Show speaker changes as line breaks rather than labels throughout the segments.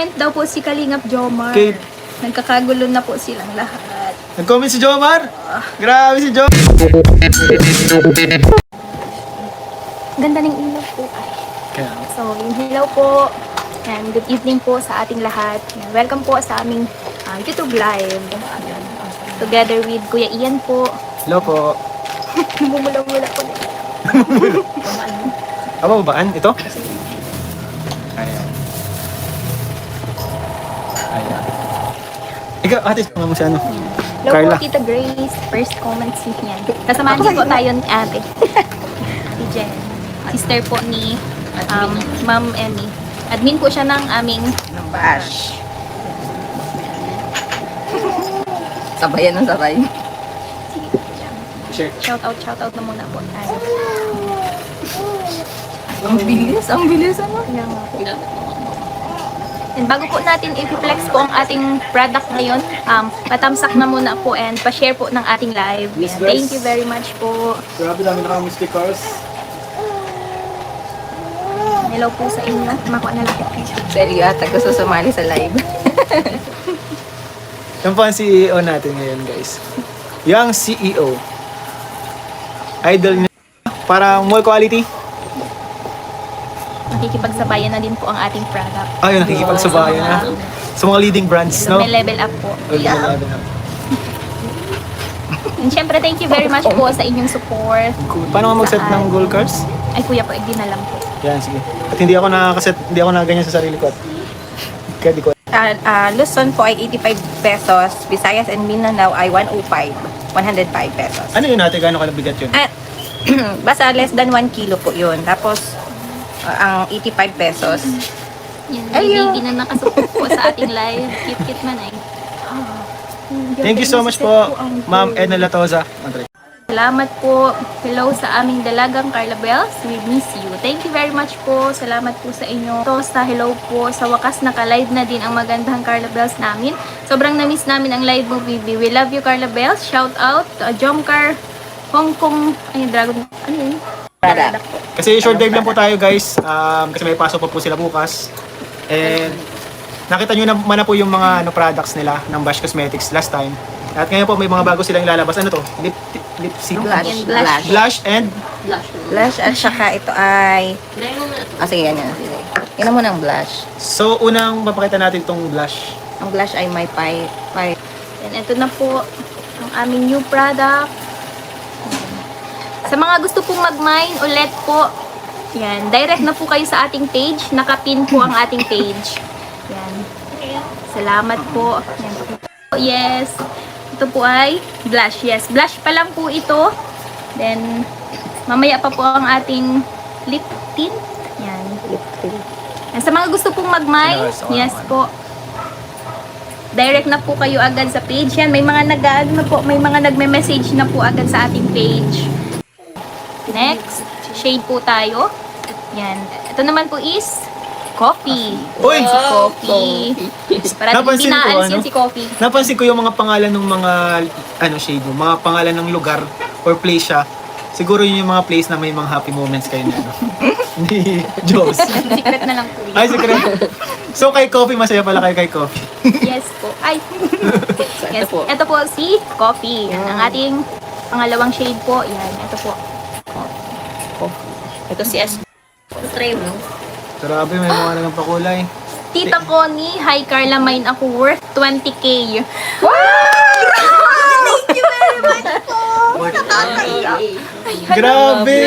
Nag-comment daw po si Kalingap Jomar.
Okay.
Nagkakagulo na po silang lahat.
Nag-comment si Jomar? Grabe si Jomar!
Ganda ng ilaw po.
Kaya,
So, hello po. And good evening po sa ating lahat. Yan, welcome po sa aming YouTube live. Yan, together with Kuya Ian po.
hello po.
Namumula-mula po.
Aba, babaan? Ito? Ayan. Ayan. Ikaw, ate, mga mo si ano?
Hello
Carla.
po, Tita Grace. First comment si yan. Kasamahan din po tayo ni ate. Si Jen. Sister po ni Ma'am Emmy. Admin po siya ng aming
Bash. Sabayan ng sabay.
Sure.
shout out na muna po tayo.
Ang bilis ano?
Kaya nga po. And bago po natin i-flex po ang ating product ngayon, patamsak na muna po and pa-share po ng ating live.
Yes,
Yan.
guys.
Thank you very much po.
Grabe dami nakang stickers.
Hello po sa inyo. Makuha na lang.
Seryo ata gusto sumali sa live.
Yan po ang CEO natin ngayon, guys. Yung CEO. Idol niya. Parang more quality.
Nakikipagsabayan na din po ang ating product.
Ayun, nakikipagsabayan na. Sa mga leading brands, no?
May level up po.
Yeah.
And syempre, thank you very much po sa inyong support.
Paano nga mag-set ng goal cards?
Ay kuya po, hindi na lang po.
Yan, sige. At hindi ako nakakaset, hindi ako nakaganyan sa sarili ko. At kaya di ko.
Luzon po ay 85 pesos. Visayas and Mindanao ay 105. 105 pesos.
Ano yun natin? Gano'ng kalabigat yun?
At basta less than 1 kilo po yun. Tapos ang 85 pesos.
Yan,
Ayun.
baby na nakasupport po sa ating live. Cute man ay.
Thank you so much po, Ma'am Edna Latoza.
Salamat po. Hello sa aming dalagang Carla Bells. We miss you. Thank you very much po. Salamat po sa inyo. Tosta, hello po. Sa wakas naka-live na din ang magandang Carla Bells namin. Sobrang na-miss namin ang live mo, Bibi. We love you, Carla Bells. Shout out to Jomcar, Hong Kong, ay, Dragon, ano yun?
Product.
Kasi short dive lang po tayo, guys. Kasi may pasok pa po sila bukas. And nakita nyo naman na po yung mga products nila ng Bash Cosmetics last time. At ngayon po may mga bago silang ilalabas. Ano to? Lipstick?
Blush.
Blush.
Blush and
Blush at saka ito ay... sige, yan. Sige. Yan mo ng blush.
so unang papakita natin tong blush.
Ang blush ay may pie.
And ito na po ang aming new product. Sa mga gusto pong mag-mine ulit po, yan, direct na po kayo sa ating page. Nakapin po ang ating page. Yan. Salamat po. Yan. Yes. Ito po ay blush. Yes, blush pa lang po ito. Then, mamaya pa po ang ating lip tint. Yan. Yan. Sa mga gusto pong mag-mine, yes po. Direct na po kayo agad sa page. Yan, may mga may mga nagme-message na po agad sa ating page. Next, shade po tayo. Yan. Ito naman po is coffee.
Uy!
Si coffee. Para
Napansin
hindi
ko,
naalis
ano?
yan si coffee.
Napansin ko yung mga pangalan ng mga shade mo, mga pangalan ng lugar or place siya. Siguro yun yung mga place na may mga happy moments kayo na ni Diyos.
Secret na lang po yun.
Ay, secret. So kay Coffee, masaya pala kayo kay Coffee.
Yes po. Ay. Yes. Ito po si coffee. Yan, ang ating pangalawang shade po. Yan. Ito po.
Ito si S. Tray mo.
Grabe, may mga nagang pakulay.
Tita Connie, hi Carla, mine ako worth 20K.
Grabe!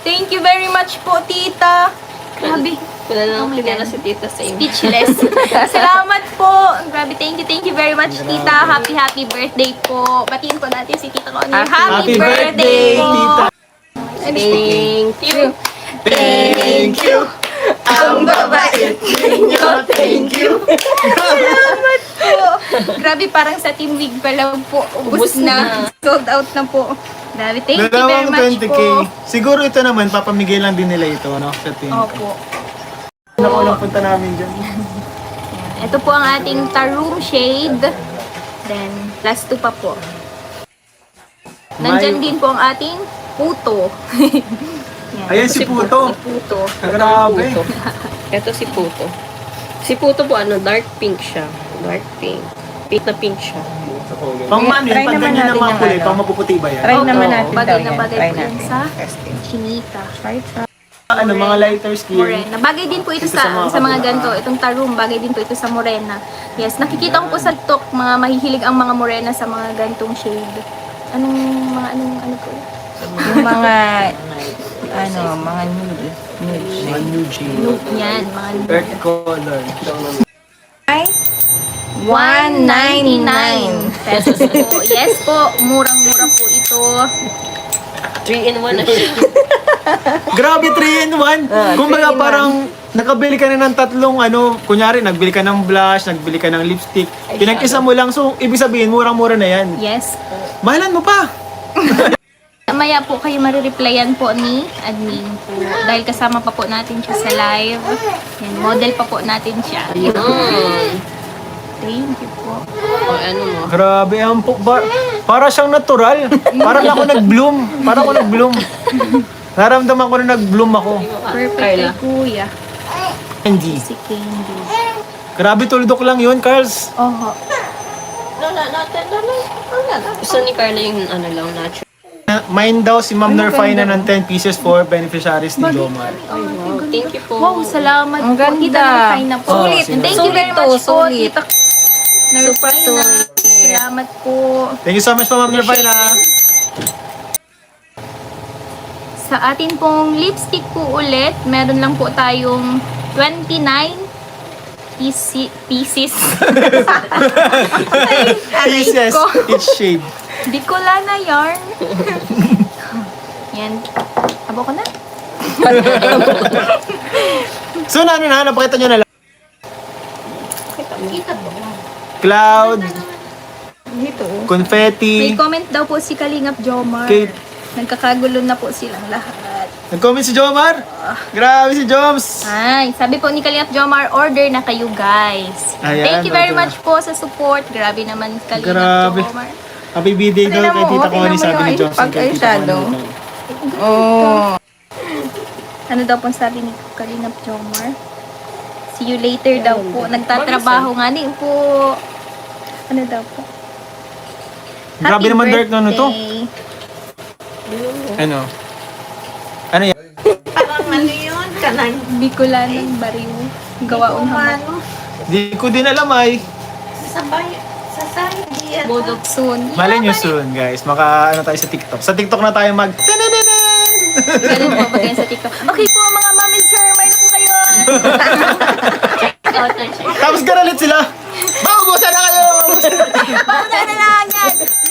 Thank you very much po, tita. Grabe.
Kilala na si Tita sa
Speechless. Salamat po. Grabe, thank you very much, tita. Happy birthday po. Batiin po natin si Tita Connie. Happy birthday po.
Tita!
Thank you.
Thank you!
Ang babait ninyo. Thank you.
Salamat po. Grabe, parang sa Team Wig pa lang po. Ubus na. Sold out na po. Grabe, thank you very
Dalawang
much
20K.
po.
Siguro ito naman, papamigay lang din nila ito, no? Sa team.
Opo.
Nakulang punta namin dyan.
Ito po ang ating Taroom shade. Then, last two pa po. Nandyan din po ang ating Puto. Yan.
Ayan si Puto.
Puto.
Grabe.
Ito si Puto.
Si Puto po, dark pink siya. Dark pink. Pink na pink siya.
Pang man yun,
Try
pag
naman
ganyan
natin
ng mga
yung
kulay,
ano.
pang mapuputi ba yan?
Try
Oo,
naman natin
bagay
daw
na
yan.
bagay
Try
po yan
natin.
sa
Testing.
chinita.
Try.
Ano, mga lighter skin.
Morena. Bagay din po ito
Ito sa mga
sa mga
kabila.
ganito. Itong tarum, bagay din po ito sa morena. Yes, nakikita ko po sa TikTok, mga mahihilig ang mga morena sa mga ganitong shade. Ano po?
Yung mga, mga nude.
Mga new shade.
Nude yan, mga nude.
Earth color.
Ay,
199 pesos po. Yes po, murang-mura po ito.
3-in-1 na siya.
Grabe, 3-in-1. Kumbaga
3-in-1.
parang nakabili ka na ng tatlong kunyari nagbili ka ng blush, nagbili ka ng lipstick, pinag-isa mo lang, so ibig sabihin murang-mura na yan.
Yes po.
Mahalan mo pa.
Maya po kayo marireplyan po ni admin po. Dahil kasama pa po natin siya sa live. Yan, model pa po natin siya. Thank you po.
O, ano mo?
Grabe, para siyang natural. Parang ako nag-bloom. Naramdaman ko na nag-bloom ako.
Perfect
Carla.
kay kuya.
Candy.
Si Candy.
Grabe, tuldok lang yun, Carls.
Oho.
Gusto ni Carla yung natural.
Mine daw si Ma'am Nerfina ng 10 pieces for beneficiaries ni Jomar.
Wow, thank you po.
Wow, salamat
Ang
po.
ganda.
Tita Nerfine na po.
Oh,
Sulit.
sino?
Thank you very
Sulit to,
much po,
sulit.
Tita Nerfine na. Salamat po.
Thank you so much po, Ma'am Nerfina.
Sa atin pong lipstick po ulit, meron lang po tayong 29 pieces.
Pieces,
ko.
each shade.
Bicolana yarn. Yan. Abo ko na.
So, napakita nyo na lang. Cloud,
Dito.
May
confetti.
comment daw po si Kalingap Jomar.
Okay.
Nagkakagulo na po silang lahat.
Nag-comment si Jomar. Grabe si Joms.
Ay, sabi po ni Kalingap Jomar, order na kayo guys.
Ayan,
Thank you very
order.
much po sa support. Grabe naman Kalingap
Grabe.
Jomar.
Happy birthday daw
Tingnan
kay
mo,
Tita
tingnan
Connie,
mo
sabi ni
yung
Joms. Kay Tita
pag-eyeshadow.
Connie.
Oh.
Ano daw po sabi ni Kalingap Jomar? See you later daw po. Nagtatrabaho nga din po. Ano daw po?
Grabe naman dark na to.
birthday.
Ano? Ano yan?
Parang ano yun? Kanang
Bicolanang bariw. Gawaon hamat.
Di ko din alam ay.
Bodog soon.
Malay nyo soon guys. Tayo sa TikTok. Sa TikTok na tayo mag...
Ganun po ba kayo sa TikTok? Okay po mga mami sir, may na po kayo.
Tapos garalit sila. Maubusan na kayo!
Pausa na lang yan.